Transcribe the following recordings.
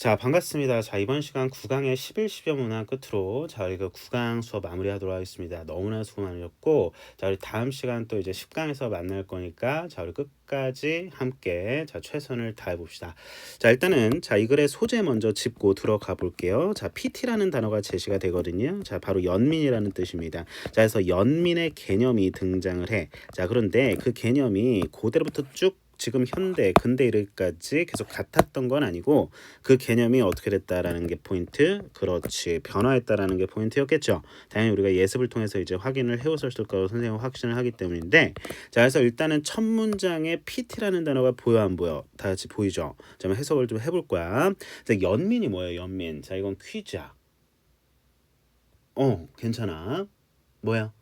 자, 반갑습니다. 자, 이번 시간 9강의 11, 12여 문항 끝으로 자, 우리 그 9강 수업 마무리하도록 하겠습니다. 너무나 수고 많으셨고, 자, 우리 다음 시간 또 이제 10강에서 만날 거니까, 자, 우리 끝까지 함께 자, 최선을 다해 봅시다. 자, 일단은 자, 이 글의 소재 먼저 짚고 들어가 볼게요. 자, PT라는 단어가 제시가 되거든요. 자, 바로 연민이라는 뜻입니다. 자, 그래서 연민의 개념이 등장을 해. 자, 그런데 그 개념이 고대로부터 쭉 지금 현대, 근대 이르기까지 계속 같았던 건 아니고 그 개념이 어떻게 됐다라는 게 포인트. 그렇지, 변화했다라는 게 포인트였겠죠. 당연히 우리가 예습을 통해서 이제 확인을 해오셨을 거라고 선생님은 확신을 하기 때문인데, 자, 그래서 일단은 첫 문장에 PT라는 단어가 보여 안 보여? 다 같이 보이죠? 자, 한번 해석을 좀 해볼 거야. 자, 연민이 뭐예요? 연민. 자, 이건 퀴즈야. 괜찮아. 뭐야?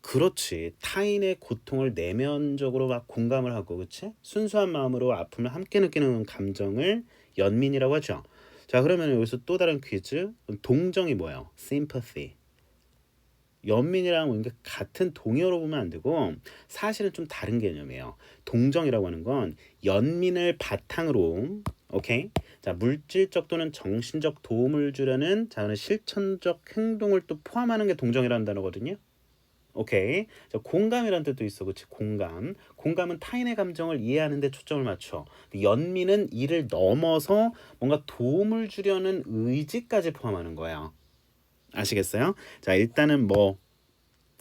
그렇지. 타인의 고통을 내면적으로 막 공감을 하고, 그치? 순수한 마음으로 아픔을 함께 느끼는 감정을 연민이라고 하죠. 자, 그러면 여기서 또 다른 퀴즈. 동정이 뭐예요? sympathy. 연민이랑 뭔가 같은 동의어로 보면 안 되고 사실은 좀 다른 개념이에요. 동정이라고 하는 건 연민을 바탕으로, 오케이? 자, 물질적 또는 정신적 도움을 주려는 자, 실천적 행동을 또 포함하는 게 동정이라는 단어거든요. 오케이. 자, 공감이라는 뜻도 있어. 그치? 공감. 공감은 타인의 감정을 이해하는 데 초점을 맞춰. 연민은 이를 넘어서 뭔가 도움을 주려는 의지까지 포함하는 거야. 아시겠어요? 자, 일단은 뭐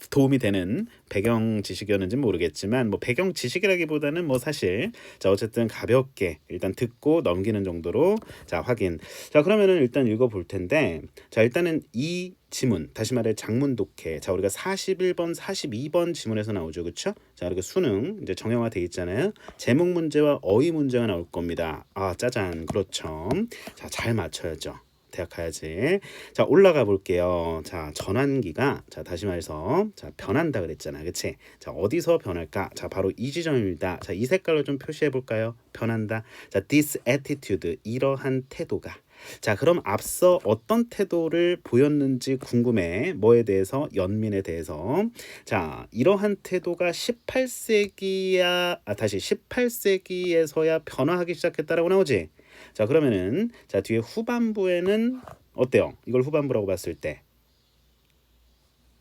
도움이 되는 배경 지식이었는지 모르겠지만 뭐 배경 지식이라기보다는 뭐 사실 자, 어쨌든 가볍게 일단 듣고 넘기는 정도로 자, 확인. 자, 그러면은 일단 읽어볼 텐데, 자, 일단은 이 지문, 다시 말해 장문 독해. 자, 우리가 41번 42번 지문에서 나오죠. 그쵸? 자, 이렇게 수능 이제 정형화돼 있잖아요. 제목 문제와 어휘 문제가 나올 겁니다. 아, 짜잔. 그렇죠. 자, 잘 맞춰야죠. 대학 가야지. 자, 올라가 볼게요. 자, 전환기가 자, 다시 말해서 자, 변한다 그랬잖아. 그치? 자, 어디서 변할까? 자, 바로 이 지점입니다. 자, 이 색깔로 좀 표시해 볼까요? 변한다. 자, this attitude, 이러한 태도가. 자, 그럼 앞서 어떤 태도를 보였는지 궁금해. 뭐에 대해서? 연민에 대해서. 자, 이러한 태도가 18세기야, 다시 18세기에서야 변화하기 시작했다라고 나오지. 자, 그러면은 자, 뒤에 후반부에는 어때요? 이걸 후반부라고 봤을 때.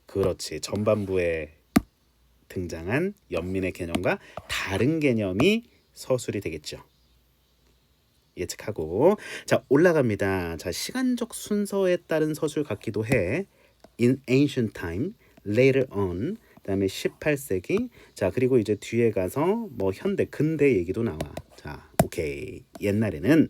그렇지. 전반부에 등장한 연민의 개념과 다른 개념이 서술이 되겠죠. 예측하고. 자, 올라갑니다. 자, 시간적 순서에 따른 서술 같기도 해. In ancient time, later on. 그다음에 18세기. 자, 그리고 이제 뒤에 가서 뭐 현대, 근대 얘기도 나와. 자, 오케이. 옛날에는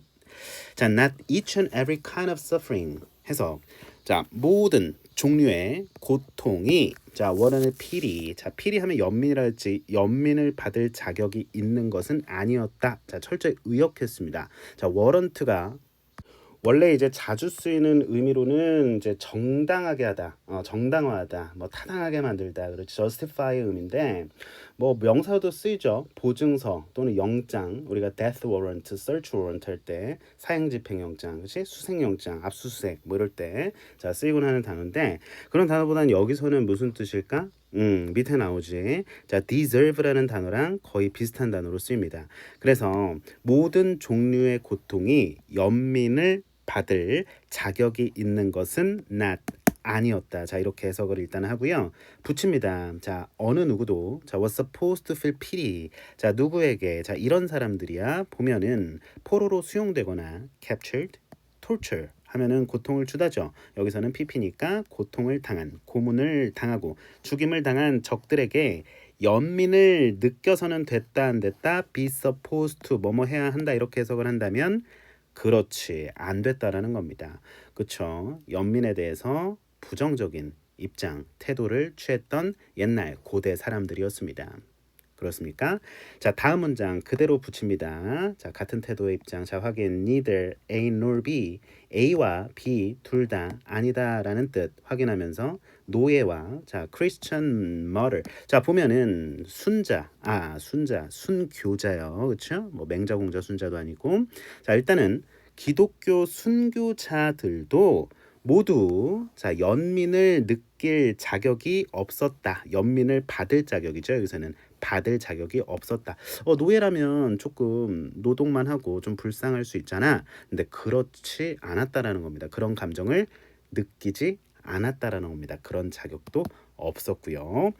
자, not each and every kind of suffering 해서 자, 모든 종류의 고통이 자, 워런의 필이 자, 필이 하면 연민이라 했지 연민을 받을 자격이 있는 것은 아니었다. 자, 철저히 의역했습니다. 자, 워런트가 원래 이제 자주 쓰이는 의미로는 이제 정당하게 하다, 정당화하다, 뭐 타당하게 만들다, 그렇지, justify의 의미인데 뭐 명사도 쓰이죠. 보증서 또는 영장, 우리가 death warrant, search warrant 할 때 사형집행영장, 그렇지, 수색영장, 압수수색 뭐 이럴 때 자, 쓰이곤 하는 단어인데 그런 단어보다는 여기서는 무슨 뜻일까? 밑에 나오지. 자, deserve라는 단어랑 거의 비슷한 단어로 쓰입니다. 그래서 모든 종류의 고통이 연민을 받을 자격이 있는 것은 not 아니었다. 자, 이렇게 해석을 일단 하고요. 붙입니다. 자, 어느 누구도 자, was supposed to feel pity. 자, 누구에게 자, 이런 사람들이야 보면은 포로로 수용되거나 captured, torture 하면은 고통을 주다죠. 여기서는 PP니까 고통을 당한, 고문을 당하고 죽임을 당한 적들에게 연민을 느껴서는 됐다 안 됐다 be supposed to 뭐뭐 해야 한다 이렇게 해석을 한다면 그렇지 안 됐다라는 겁니다. 그쵸? 연민에 대해서 부정적인 입장, 태도를 취했던 옛날 고대 사람들이었습니다. 그렇습니까? 자, 다음 문장 그대로 붙입니다. 자, 같은 태도의 입장. 자, 확인. Neither A nor B. A와 B 둘 다 아니다라는 뜻 확인하면서 노예와 자, Christian mother. 자, 보면은 순교자요. 그렇죠? 뭐 맹자공자 순자도 아니고. 자, 일단은 기독교 순교자들도 모두 자, 연민을 느낄 자격이 없었다. 연민을 받을 자격이죠. 여기서는 받을 자격이 없었다. 노예라면 조금 노동만 하고 좀 불쌍할 수 있잖아. 근데 그렇지 않았다라는 겁니다. 그런 감정을 느끼지 않았다라는 겁니다. 그런 자격도 없었고요.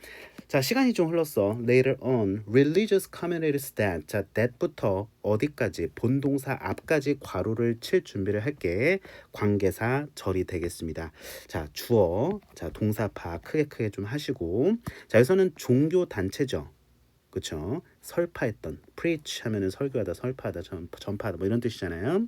자, 시간이 좀 흘렀어. Later on, religious communities that. 자, that부터 어디까지 본동사 앞까지 괄호를 칠 준비를 할게. 관계사 절이 되겠습니다. 자, 주어. 자, 동사파 크게 좀 하시고. 자, 여기서는 종교 단체죠. 그쵸? 설파했던 preach 하면은 설교하다, 설파하다, 전파하다 뭐 이런 뜻이잖아요.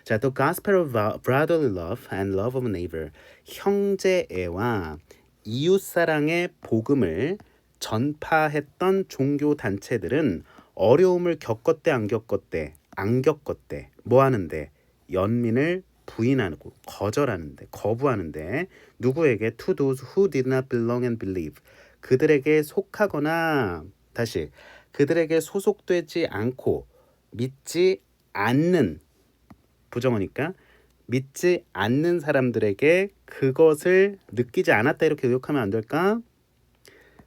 자, the gospel of brotherly love and love of neighbor. 형제애와 이웃사랑의 복음을 전파했던 종교 단체들은 어려움을 겪었대 안 겪었대? 안 겪었대. 뭐 하는데? 연민을 부인하고 거절하는데, 거부하는데 누구에게? To those who did not belong and believe. 그들에게 속하거나 다시 그들에게 소속되지 않고 믿지 않는 부정어니까 믿지 않는 사람들에게 그것을 느끼지 않았다 이렇게 의역하면 안 될까?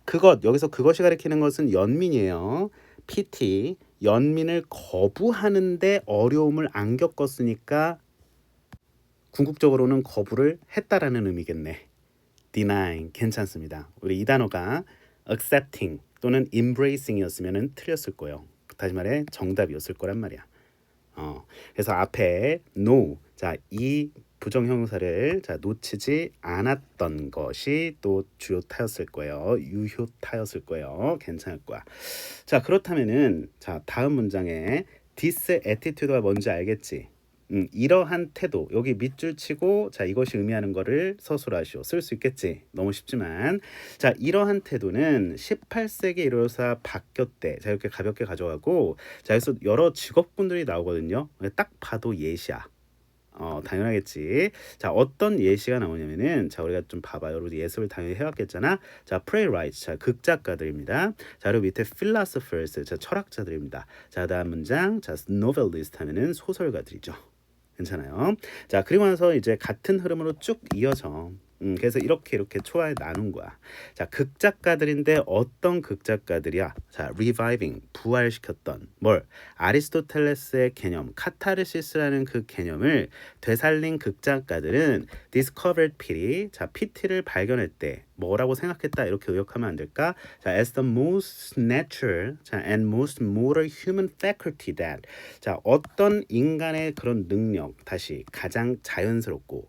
그것 여기서 그것이 가리키는 것은 연민이에요. PT 연민을 거부하는데 어려움을 안 겪었으니까 궁극적으로는 거부를 했다라는 의미겠네. denying 괜찮습니다. 우리 이 단어가 accepting 또는 embracing이었으면 틀렸을 거예요. 다시 말해 정답이었을 거란 말이야. 그래서 앞에 no 자, 이 부정형용사를 자, 놓치지 않았던 것이 또 주요타였을 거예요. 유효타였을 거예요. 괜찮을 거야. 자, 그렇다면은 자, 다음 문장에 this attitude가 뭔지 알겠지? 이러한 태도 여기 밑줄 치고 자 이것이 의미하는 거를 서술하시오 쓸 수 있겠지 너무 쉽지만 자 이러한 태도는 18세기 이로사 바뀌었대 자 이렇게 가볍게 가져가고 자 여기서 여러 직업군들이 나오거든요 딱 봐도 예시야 당연하겠지 자 어떤 예시가 나오냐면은 자 우리가 좀 봐봐요 여러분 예습을 당연히 해왔겠잖아 자 playwrights 자 극작가들입니다 자 그리고 밑에 philosophers 자 철학자들입니다 자 다음 문장 자 novelist 하면은 소설가들이죠 괜찮아요. 자 그리고 나서 이제 같은 흐름으로 쭉 이어져. 그래서 이렇게 초안에 나눈 거야. 자 극작가들인데 어떤 극작가들이야? 자 reviving 부활시켰던 뭘? 아리스토텔레스의 개념 카타르시스라는 그 개념을 되살린 극작가들은 discovered pity 자 piti를 발견했대. 뭐라고 생각했다 이렇게 의역하면 안 될까? 자 as the most natural 자 and most moral human faculty that 자 어떤 인간의 그런 능력 다시 가장 자연스럽고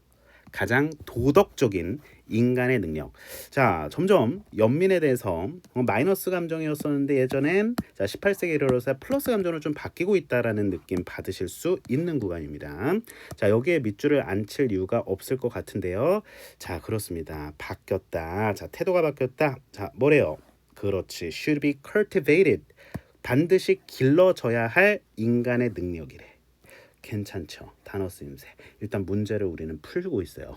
가장 도덕적인 인간의 능력. 자, 점점 연민에 대해서 마이너스 감정이었었는데 예전엔 자 18세기 이르러서 플러스 감정으로 좀 바뀌고 있다라는 느낌 받으실 수 있는 구간입니다. 자, 여기에 밑줄을 안 칠 이유가 없을 것 같은데요. 자, 그렇습니다. 바뀌었다. 자, 태도가 바뀌었다. 자, 뭐래요? 그렇지. should be cultivated. 반드시 길러져야 할 인간의 능력이래. 괜찮죠? 단어 쓰임새. 일단 문제를 우리는 풀고 있어요.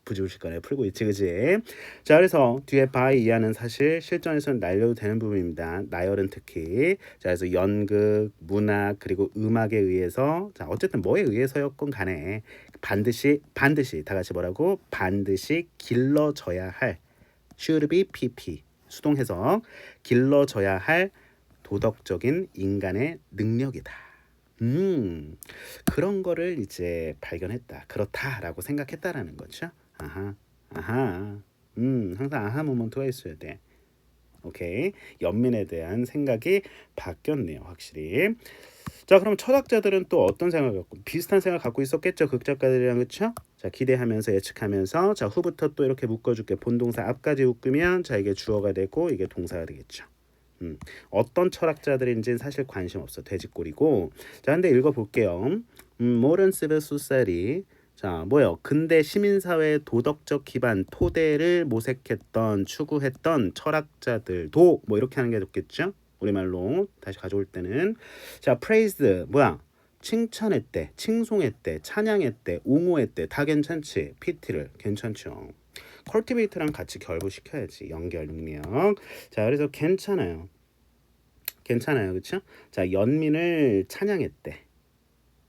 부지불식간에 풀고 있지, 그지? 자, 그래서 뒤에 by 이하는 사실 실전에서는 날려도 되는 부분입니다. 나열은 특히. 자, 그래서 연극, 문학 그리고 음악에 의해서 자, 어쨌든 뭐에 의해서였건 간에 반드시 다 같이 뭐라고? 반드시 길러져야 할 should be pp 수동 해석 길러져야 할 도덕적인 인간의 능력이다. 그런 거를 이제 발견했다. 그렇다라고 생각했다라는 거죠. 아하. 항상 아하 모먼트가 있어야 돼. 오케이. 연민에 대한 생각이 바뀌었네요. 확실히. 자, 그럼 철학자들은 또 어떤 생각을 갖고 비슷한 생각을 갖고 있었겠죠. 극작가들이랑 그렇죠? 자, 기대하면서 예측하면서 자, 후부터 또 이렇게 묶어줄게. 본동사 앞까지 묶으면 자, 이게 주어가 되고 이게 동사가 되겠죠. 어떤 철학자들인지는 사실 관심 없어. 돼지꼬리고. 자, 근데 읽어볼게요. Modern Civil Society. 자, 뭐요? 근대 시민사회의 도덕적 기반, 토대를 모색했던, 추구했던 철학자들도 뭐 이렇게 하는 게 좋겠죠? 우리말로 다시 가져올 때는 자, praised 뭐야? 칭찬했대, 칭송했대, 찬양했대, 옹호했대. 다 괜찮지? PT를 괜찮죠? 컬티베이트랑 같이 결부시켜야지 연결 능력. 자 그래서 괜찮아요 그쵸? 자 연민을 찬양했대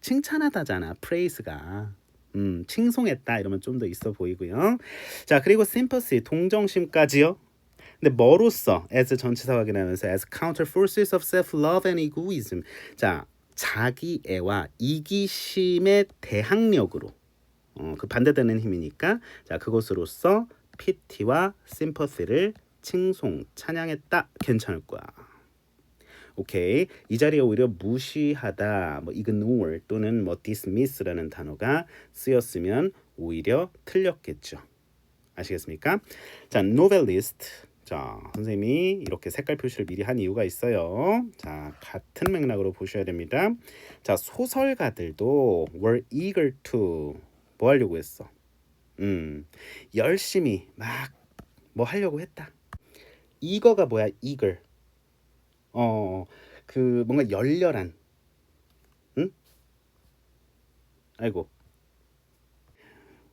칭찬하다잖아 프레이스가 칭송했다 이러면 좀 더 있어 보이고요 자 그리고 심퍼시 동정심까지요 근데 뭐로써 as 전치사 확인하면서 as counter forces of self-love and egoism. 자, 자기애와 이기심의 대항력으로 그 반대되는 힘이니까 자 그것으로서 피티와 심퍼시를 칭송 찬양했다. 괜찮을 거야. 오케이. 이 자리에 오히려 무시하다, 뭐 ignore 또는 뭐 dismiss라는 단어가 쓰였으면 오히려 틀렸겠죠. 아시겠습니까? 자, novelist. 자, 선생님이 이렇게 색깔 표시를 미리 한 이유가 있어요. 자, 같은 맥락으로 보셔야 됩니다. 자, 소설가들도 were eager to 뭐 하려고 했어? 열심히 막 뭐 하려고 했다. eager가 뭐야? eager. 그 뭔가 열렬한. 응? 아이고.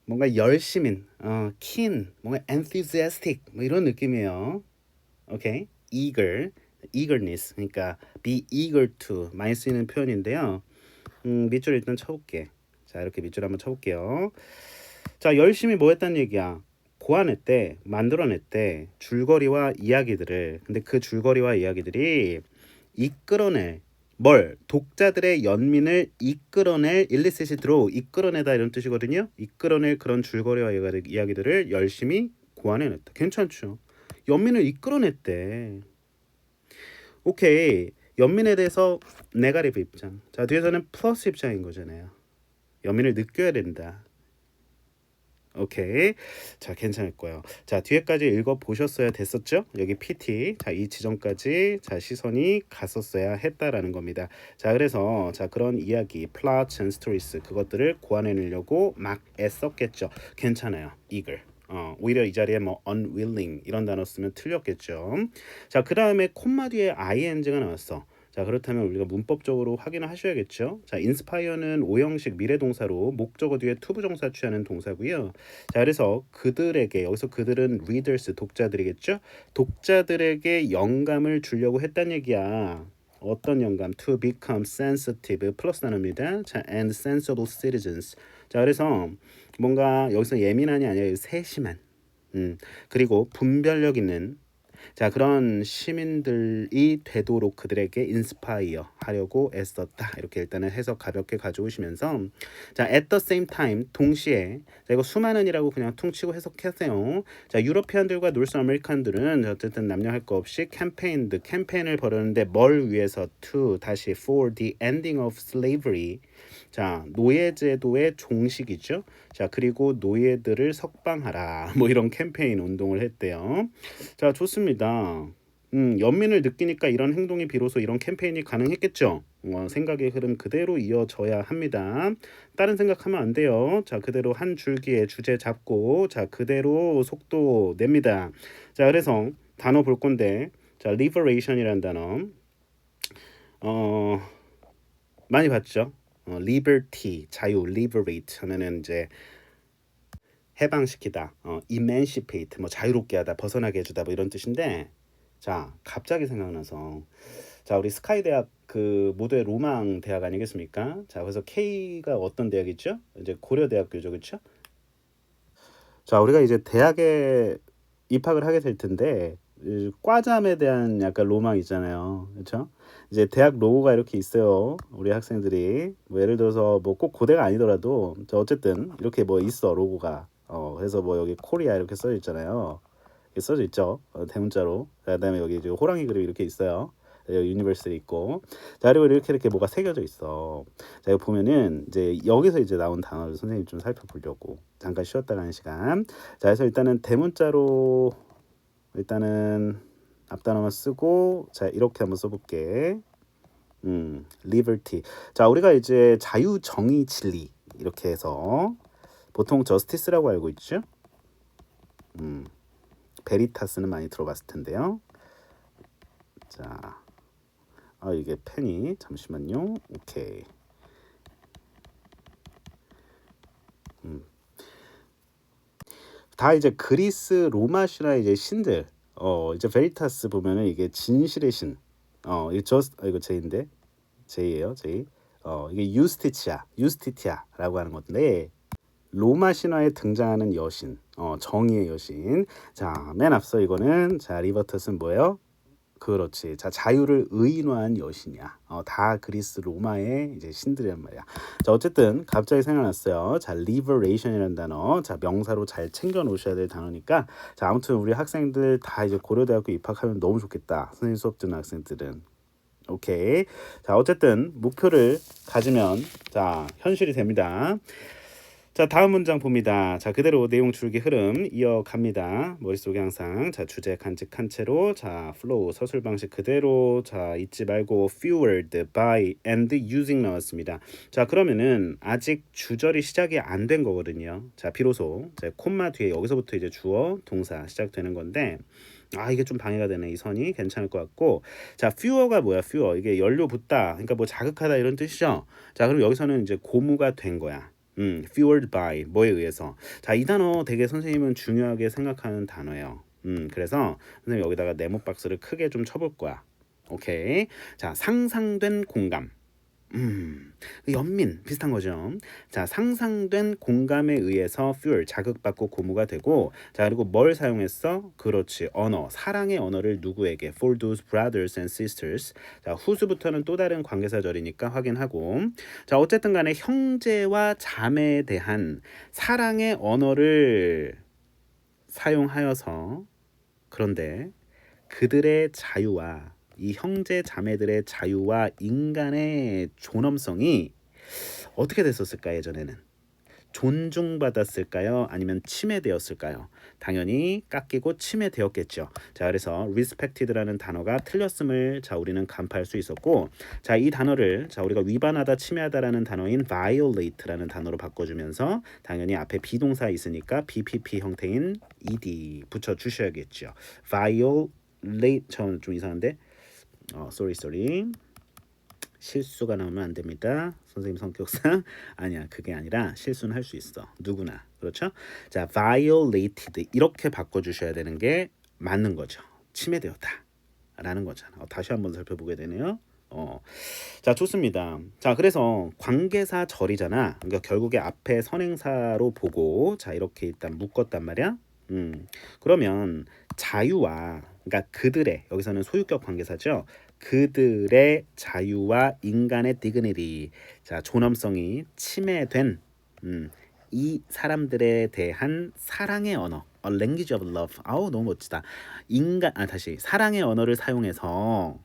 뭔가 열심인, keen, 뭔가 enthusiastic 뭐 이런 느낌이에요. 오케이, eagerness. 그러니까 be eager to 많이 쓰이는 표현인데요. 밑줄 일단 쳐볼게. 자, 이렇게 밑줄 한번 쳐볼게요. 자, 열심히 뭐 했다는 얘기야? 고안했대, 만들어냈대, 줄거리와 이야기들을. 근데 그 줄거리와 이야기들이 이끌어낼 뭘? 독자들의 연민을 이끌어낼 일리시시 드로우, 이끌어내다 이런 뜻이거든요. 이끌어낼 그런 줄거리와 이야기들을 열심히 고안해냈다. 괜찮죠? 연민을 이끌어냈대. 오케이. 연민에 대해서 네거티브 입장. 자, 뒤에서는 플러스 입장인 거잖아요. 연민을 느껴야 된다. 오케이. 자, 괜찮을 거예요. 자, 뒤에까지 읽어보셨어야 됐었죠? 여기 PT. 자, 이 지점까지 자 시선이 갔었어야 했다라는 겁니다. 자, 그래서 자 그런 이야기, plot and stories 그것들을 고안해내려고 막 애썼겠죠. 괜찮아요. eager. 오히려 이 자리에 뭐 unwilling 이런 단어 쓰면 틀렸겠죠. 자, 그 다음에 콤마 뒤에 ing가 나왔어. 자, 그렇다면 우리가 문법적으로 확인을 하셔야겠죠. 자, inspire는 오형식 미래동사로 목적어 뒤에 투부정사 취하는 동사고요. 자, 그래서 그들에게, 여기서 그들은 readers, 독자들이겠죠. 독자들에게 영감을 주려고 했단 얘기야. 어떤 영감? To become sensitive 플러스 단어입니다. 자, and sensible citizens. 자, 그래서 뭔가 여기서 예민한이 아니라 세심한, 그리고 분별력 있는 자 그런 시민들이 되도록 그들에게 인스파이어 하려고 애썼다. 이렇게 일단은 해석 가볍게 가져오시면서 자 at the same time 동시에 자 이거 수많은이라고 그냥 퉁치고 해석하세요. 자 유러피안들과 노스 아메리칸들은 어쨌든 남녀 할 거 없이 캠페인을 벌였는데 뭘 위해서 to 다시 for the ending of slavery 자 노예제도의 종식이죠. 자 그리고 노예들을 석방하라 뭐 이런 캠페인 운동을 했대요. 자 좋습니다. 연민을 느끼니까 이런 행동이 비로소 이런 캠페인이 가능했겠죠. 생각의 흐름 그대로 이어져야 합니다. 다른 생각하면 안 돼요. 자 그대로 한 줄기에 주제 잡고 자 그대로 속도 냅니다. 자 그래서 단어 볼 건데 자 liberation이라는 단어 많이 봤죠. liberty 자유 liberate 하면은 이제 해방시키다, emancipate 뭐 자유롭게 하다, 벗어나게 해주다 뭐 이런 뜻인데 자 갑자기 생각나서 자 우리 스카이 대학 그 모두의 로망 대학 아니겠습니까? 자 그래서 K가 어떤 대학이죠? 이제 고려대학교죠, 그렇죠? 자 우리가 이제 대학에 입학을 하게 될 텐데 과잠에 대한 약간 로망 있잖아요, 그렇죠? 이제 대학 로고가 이렇게 있어요. 우리 학생들이 뭐 예를 들어서 뭐 꼭 고대가 아니더라도 저 어쨌든 이렇게 뭐 있어 로고가. 그래서 뭐 여기 코리아 이렇게 써져 있잖아요. 이렇게 써져 있죠. 대문자로. 그다음에 여기 이제 호랑이 그림 이렇게 있어요. 여기 유니버시티 있고. 자 그리고 이렇게 뭐가 새겨져 있어. 자 이거 보면은 이제 여기서 이제 나온 단어를 선생님 좀 살펴보려고 잠깐 쉬었다 가는 시간. 자 그래서 일단은 대문자로 일단은 앞단어만 쓰고 자 이렇게 한번 써볼게. liberty. 자 우리가 이제 자유, 정의, 진리 이렇게 해서 보통 저스티스라고 알고 있죠. 베리타스는 많이 들어봤을 텐데요. 자, 이게 펜이 잠시만요. 오케이. 다 이제 그리스 로마 신화 이제 신들. 이제 베리타스 보면은 이게 진실의 신. 이게 이거 제인데 제예요, 제. 이게 유스티티아라고 하는 건데 로마 신화에 등장하는 여신, 정의의 여신. 자, 맨 앞서 이거는 자 리버터스는 뭐예요? 그렇지. 자, 자유를 의인화한 여신이야. 다 그리스 로마의 이제 신들이란 말이야. 자, 어쨌든 갑자기 생각났어요. 자, liberation이라는 단어. 자, 명사로 잘 챙겨 놓으셔야 될 단어니까. 자, 아무튼 우리 학생들 다 이제 고려대학교 입학하면 너무 좋겠다. 선생님 수업 듣는 학생들은. 오케이. 자, 어쨌든 목표를 가지면 자, 현실이 됩니다. 자, 다음 문장 봅니다. 자, 그대로 내용 줄기 흐름 이어갑니다. 머릿속에 항상 자, 주제 간직한 채로 자, flow 서술 방식 그대로 자, 잊지 말고 fueled by and using 나왔습니다. 자, 그러면은 아직 주절이 시작이 안 된 거거든요. 자, 비로소 자, 콤마 뒤에 여기서부터 이제 주어 동사 시작되는 건데 이게 좀 방해가 되네. 이 선이 괜찮을 것 같고. 자, fuel가 뭐야? fuel. 이게 연료 붓다. 그러니까 뭐 자극하다 이런 뜻이죠. 자, 그럼 여기서는 이제 고무가 된 거야. fueled by 뭐에 의해서. 자, 이 단어 되게 선생님은 중요하게 생각하는 단어예요. 그래서 선생님 여기다가 네모 박스를 크게 좀 쳐볼 거야. 오케이. 자, 상상된 공감. 연민 비슷한 거죠. 자, 상상된 공감에 의해서 fuel 자극받고 고무가 되고, 자, 그리고 뭘 사용했어? 그렇지, 언어, 사랑의 언어를 누구에게? For those brothers and sisters. 자, 후수부터는 또 다른 관계사절이니까 확인하고. 자, 어쨌든 간에 형제와 자매에 대한 사랑의 언어를 사용하여서, 그런데 그들의 자유와 이 형제 자매들의 자유와 인간의 존엄성이 어떻게 됐었을까? 예전에는 존중받았을까요? 아니면 침해되었을까요? 당연히 깎이고 침해되었겠죠. 자, 그래서 respected라는 단어가 틀렸음을 자, 우리는 간파할 수 있었고, 자, 이 단어를 자, 우리가 위반하다, 침해하다라는 단어인 violate라는 단어로 바꿔주면서 당연히 앞에 비동사 있으니까 BPP 형태인 ed 붙여 주셔야겠죠. violate 좀 이상한데. sorry. 실수가 나오면 안 됩니다. 선생님 성격상 아니야. 그게 아니라 실수는 할 수 있어. 누구나. 그렇죠? 자, violated 이렇게 바꿔 주셔야 되는 게 맞는 거죠. 침해되었다 라는 거잖아. 다시 한번 살펴보게 되네요. 자, 좋습니다. 자, 그래서 관계사 절이잖아. 그러니까 결국에 앞에 선행사로 보고 자, 이렇게 일단 묶었단 말이야. 그러면 자유와 그러니까 그들의 여기서는 소유격 관계사죠. 그들의 자유와 인간의 dignity, 자, 존엄성이 침해된 이 사람들에 대한 사랑의 언어, a language of love. 아우, 너무 멋지다. 다시 사랑의 언어를 사용해서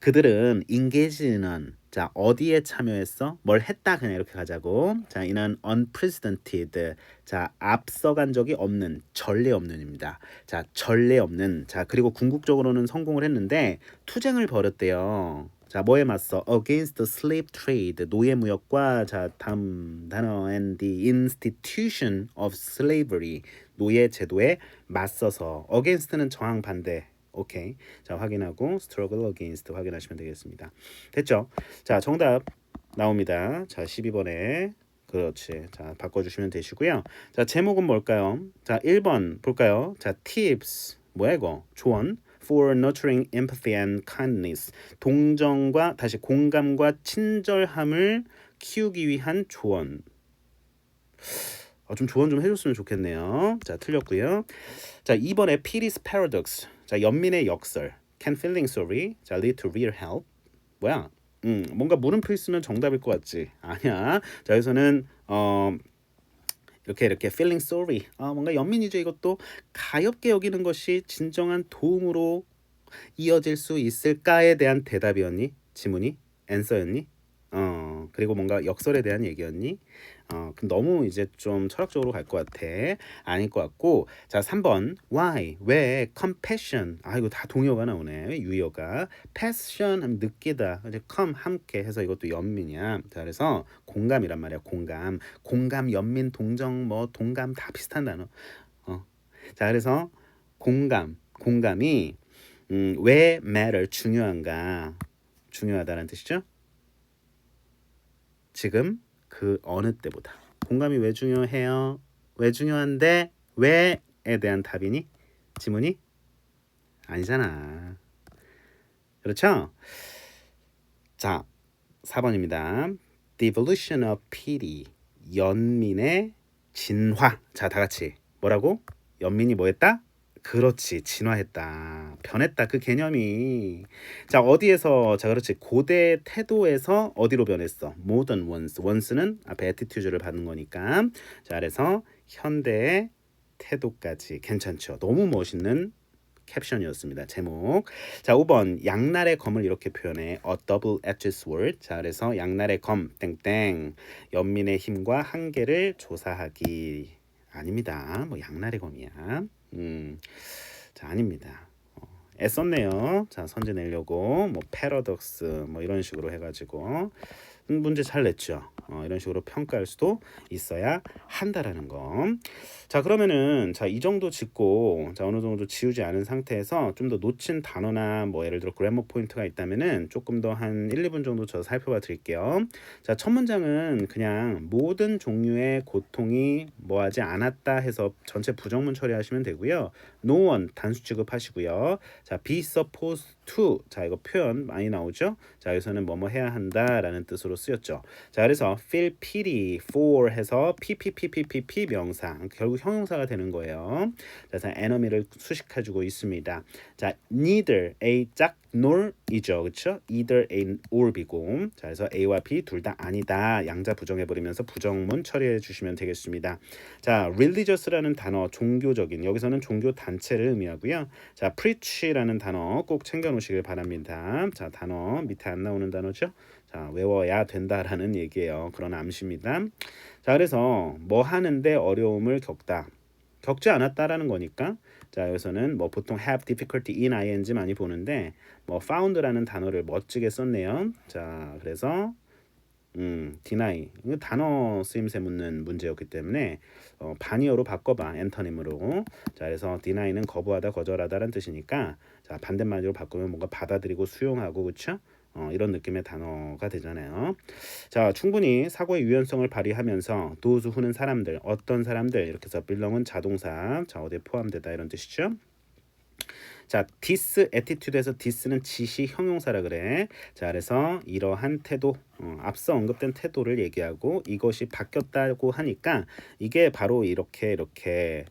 그들은 engage는 자, 어디에 참여했어? 뭘 했다, 그냥 이렇게 가자고. 자, 이는 unprecedented, 자, 앞서간 적이 없는, 전례 없는입니다. 자, 전례 없는. 자, 그리고 궁극적으로는 성공을 했는데 투쟁을 벌였대요. 자, 뭐에 맞서? Against the slave trade, 노예 무역과 자, 다음 단어 and the institution of slavery, 노예 제도에 맞서서. against는 저항 반대. 오케이. 자, 확인하고 struggle against 확인하시면 되겠습니다. 됐죠? 자, 정답 나옵니다. 자, 12번에 그렇지. 자, 바꿔주시면 되시고요. 자, 제목은 뭘까요? 자, 1번 볼까요? 자, tips 뭐야 이거? 조언 for nurturing empathy and kindness. 동정과 다시 공감과 친절함을 키우기 위한 조언. 좀 조언 좀 해줬으면 좋겠네요. 자, 틀렸고요. 자, 2번에 Pity's paradox. 자, 연민의 역설. Can feeling sorry. 자, lead to real help. 뭐야? 뭔가 물음표 있으면 정답일 것 같지? 아니야. 자, 여기서는 이렇게 feeling sorry. 뭔가 연민이죠. 이것도 가엽게 여기는 것이 진정한 도움으로 이어질 수 있을까에 대한 대답이었니? 지문이? answer였니? 그리고 뭔가 역설에 대한 얘기였니? 너무 이제 좀 철학적으로 갈 것 같아. 아닐 것 같고. 자, 3번. Why? 왜? Compassion. 이거 다 동의어가 나오네. 유의어가. Passion 하면 느끼다. 이제 come 함께 해서 이것도 연민이야. 자, 그래서 공감이란 말이야. 공감. 공감, 연민, 동정, 뭐 동감 다 비슷한 단어. 자, 그래서 공감이 왜 matter 중요한가? 중요하다는 뜻이죠. 지금 그 어느 때보다. 공감이 왜 중요해요? 왜 중요한데 왜에 대한 답이니? 지문이? 아니잖아. 그렇죠? 자, 4번입니다. The evolution of pity. 연민의 진화. 자, 다 같이 뭐라고? 연민이 뭐 했다? 그렇지, 진화했다, 변했다, 그 개념이. 자, 어디에서, 자, 그렇지, 고대 태도에서 어디로 변했어? modern ones. ones는 앞에 attitude를 받는 거니까. 자, 그래서 현대의 태도까지. 괜찮죠? 너무 멋있는 캡션이었습니다. 제목. 자, 5번 양날의 검을 이렇게 표현해. A double-edged sword. 자, 그래서 양날의 검 땡땡 연민의 힘과 한계를 조사하기. 아닙니다. 뭐 양날의 검이야. 자, 아닙니다. 애썼네요. 자, 선제 내려고 뭐 패러독스 뭐 이런 식으로 해가지고 문제 잘 냈죠. 이런 식으로 평가할 수도 있어야 한다라는 거. 자, 그러면은 자, 이 정도 짚고 자, 어느 정도 지우지 않은 상태에서 좀 더 놓친 단어나 뭐 예를 들어 그래머 포인트가 있다면은 조금 더 한 1, 2분 정도 저 살펴봐 드릴게요. 자, 첫 문장은 그냥 모든 종류의 고통이 뭐하지 않았다 해서 전체 부정문 처리하시면 되고요. No one 단수 취급하시고요. 자, be supposed to. 자, 이거 표현 많이 나오죠? 자, 여기서는 뭐뭐 해야 한다라는 뜻으로 쓰였죠. 자, 그래서 feel pity for 해서 pppppp 명사. 결국 형용사가 되는 거예요. 그래서 enemy를 수식해주고 있습니다. 자, neither a 짝 nor이죠, 그렇죠? either a or b고. 자, 그래서 a와 b 둘 다 아니다. 양자 부정해 버리면서 부정문 처리해 주시면 되겠습니다. 자, religious라는 단어, 종교적인. 여기서는 종교 단체를 의미하고요. 자, preach라는 단어 꼭 챙겨 놓으시길 바랍니다. 자, 단어 밑에 안 나오는 단어죠? 자, 외워야 된다라는 얘기예요. 그런 암시입니다. 자, 그래서 뭐 하는데 어려움을 겪다. 겪지 않았다라는 거니까. 자, 여기서는 뭐 보통 have difficulty in ing 많이 보는데 뭐 found라는 단어를 멋지게 썼네요. 자, 그래서 deny 이거 단어 쓰임새 묻는 문제였기 때문에 반의어로 바꿔봐. 엔터님으로. 자, 그래서 deny는 거부하다, 거절하다라는 뜻이니까 자, 반대말로 바꾸면 뭔가 받아들이고 수용하고, 그렇죠? 이런 느낌의 단어가 되잖아요. 자, 충분히 사고의 유연성을 발휘하면서 those who는 사람들, 어떤 사람들 이렇게 해서 belong은 자동사, 자, 어디에 포함되다 이런 뜻이죠. 자, this attitude에서 this는 지시 형용사라 그래. 자, 그래서 이러한 태도, 앞서 언급된 태도를 얘기하고 이것이 바뀌었다고 하니까 이게 바로 이렇게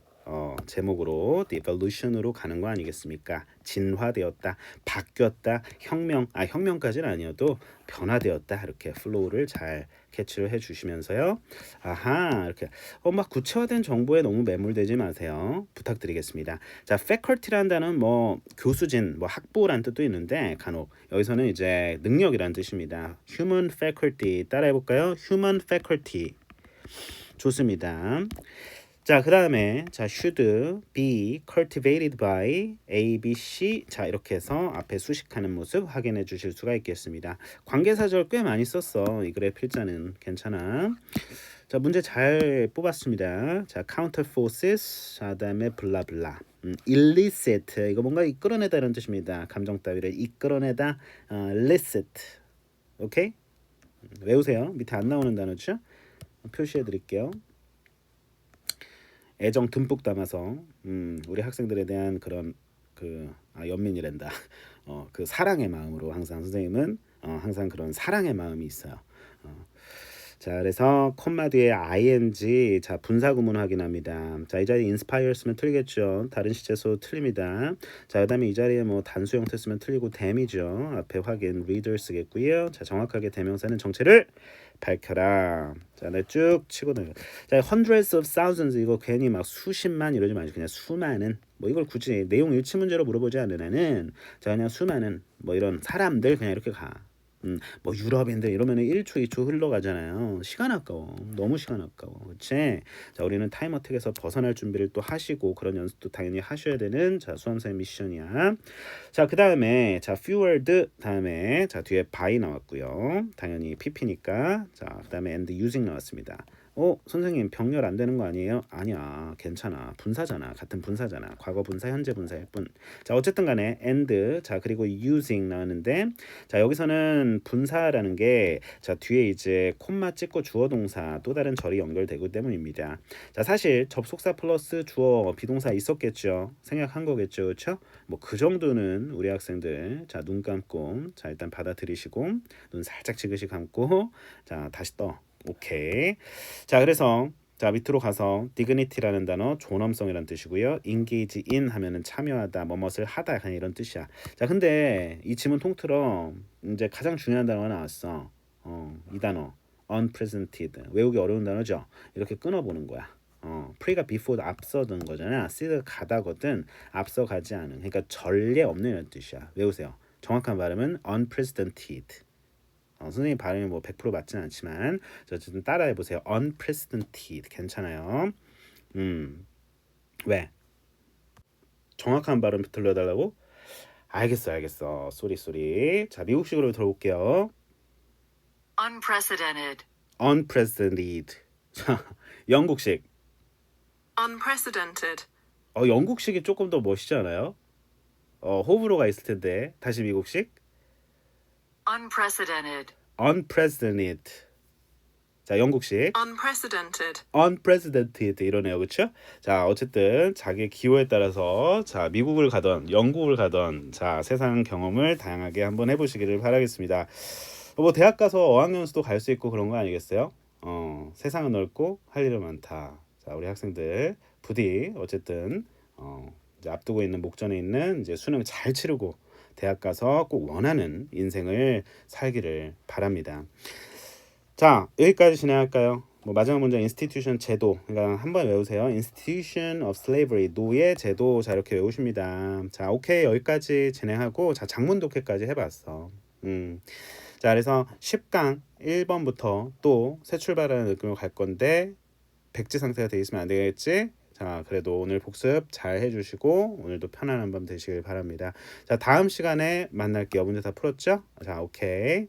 제목으로 the evolution으로 가는 거 아니겠습니까? 진화되었다, 바뀌었다, 혁명까지는 아니어도 변화되었다. 이렇게 플로우를 잘 캐치를 해주시면서요. 아하, 이렇게 막 구체화된 정보에 너무 매몰되지 마세요. 부탁드리겠습니다. 자, faculty라는 단어는 뭐 교수진, 뭐 학부란 뜻도 있는데 간혹 여기서는 이제 능력이란 뜻입니다. human faculty 따라해 볼까요? human faculty. 좋습니다. 자, 그 다음에 자, should be cultivated by A, B, C. 자, 이렇게 해서 앞에 수식하는 모습 확인해 주실 수가 있겠습니다. 관계사절 꽤 많이 썼어. 이 글의 필자는. 괜찮아. 자, 문제 잘 뽑았습니다. 자, counter forces. 자, 그다음에 블라블라. illicit. 이거 뭔가 이끌어내다 이런 뜻입니다. 감정 따위를 이끌어내다. illicit. 오케이? 외우세요. 밑에 안 나오는 단어죠? 표시해 드릴게요. 애정 듬뿍 담아서 우리 학생들에 대한 그런 연민이란다. 그 사랑의 마음으로 항상 선생님은 항상 그런 사랑의 마음이 있어요. 자, 그래서 콤마 뒤에 ing. 자, 분사 구문 확인합니다. 자, 이 자리에 inspire 쓰면 틀리겠죠. 다른 시제소 틀립니다. 자, 그다음에 이 자리에 뭐 단수 형태 쓰면 틀리고 dam이죠. 앞에 확인 reader 쓰겠고요. 자, 정확하게 대명사는 정체를 밝혀라. 자, 네, 쭉 치고 내려. 자, hundreds of thousands 이거 괜히 막 수십만 이러지 마시고 그냥 수많은, 뭐 이걸 굳이 내용 일치 문제로 물어보지 않는 애는 자, 그냥 수많은 뭐 이런 사람들 그냥 이렇게 가. 뭐 유럽인들 이러면은 1초 2초 흘러가잖아요. 시간 아까워. 너무 시간 아까워. 그치? 자, 우리는 타임 어택에서 벗어날 준비를 또 하시고 그런 연습도 당연히 하셔야 되는 자, 수험생 미션이야. 자, 그 다음에 자, fueled 다음에 자, 뒤에 by 나왔고요. 당연히 pp니까. 자, 그 다음에 and using 나왔습니다. 선생님 병렬 안 되는 거 아니에요? 아니야, 괜찮아. 분사잖아. 같은 분사잖아. 과거 분사, 현재 분사일 뿐. 자, 어쨌든 간에 and 자, 그리고 using 나왔는데 자, 여기서는 분사라는 게 자, 뒤에 이제 콤마 찍고 주어 동사 또 다른 절이 연결되기 때문입니다. 자, 사실 접속사 플러스 주어 비동사 있었겠죠. 생략한 거겠죠. 그렇죠? 뭐 그 정도는 우리 학생들 자, 눈 감고 자, 일단 받아들이시고 눈 살짝 지그시 감고 자, 다시 떠. 오케이. 자, 그래서 자 밑으로 가서 dignity라는 단어 존엄성이란 뜻이고요. engage in 하면은 참여하다, 뭐뭇을 하다, 약간 이런 뜻이야. 자, 근데 이 지문 통틀어 이제 가장 중요한 단어가 나왔어. 이 단어 unpresented, 외우기 어려운 단어죠. 이렇게 끊어보는 거야. pre가 before 앞서던 거잖아. seed가 가다거든. 앞서가지 않은. 그러니까 전례 없는 이런 뜻이야. 외우세요. 정확한 발음은 unprecedented. 선생님 발음이 뭐 100% 맞지는 않지만 어쨌든 따라해 보세요. unprecedented 괜찮아요. 왜? 정확한 발음 들려달라고? 알겠어. 쏘리. 자, 미국식으로 들어볼게요. Unprecedented. unprecedented. 자, 영국식. Unprecedented. 영국식이 조금 더 멋있지 않아요? 호불호가 있을 텐데. 다시 미국식. Unprecedented. unprecedented. 자, 영국식. Unprecedented. unprecedented 이러네요. 그렇죠? 자, 어쨌든 자기의 기호에 따라서 자, 미국을 가던 영국을 가던 자, 세상 경험을 다양하게 한번 해보시기를 바라겠습니다. 뭐 대학 가서 어학연수도 갈 수 있고 그런 거 아니겠어요? 세상은 넓고 할 일은 많다. 자, 우리 학생들 부디 어쨌든 이제 앞두고 있는 목전에 있는 이제 수능 잘 치르고 대학 가서 꼭 원하는 인생을 살기를 바랍니다. 자, 여기까지 진행할까요? 뭐 마지막 문제 institution 제도. 그러니까 한번 외우세요. institution of slavery 노예 제도. 자, 이렇게 외우십니다. 자, 오케이. 여기까지 진행하고 자, 장문 독해까지 해봤어. 자, 그래서 10강 1번부터 또 새 출발하는 느낌으로 갈 건데 백지 상태가 돼 있으면 안 되겠지? 자, 그래도 오늘 복습 잘 해주시고 오늘도 편안한 밤 되시길 바랍니다. 자, 다음 시간에 만날게요. 문제 다 풀었죠? 자, 오케이.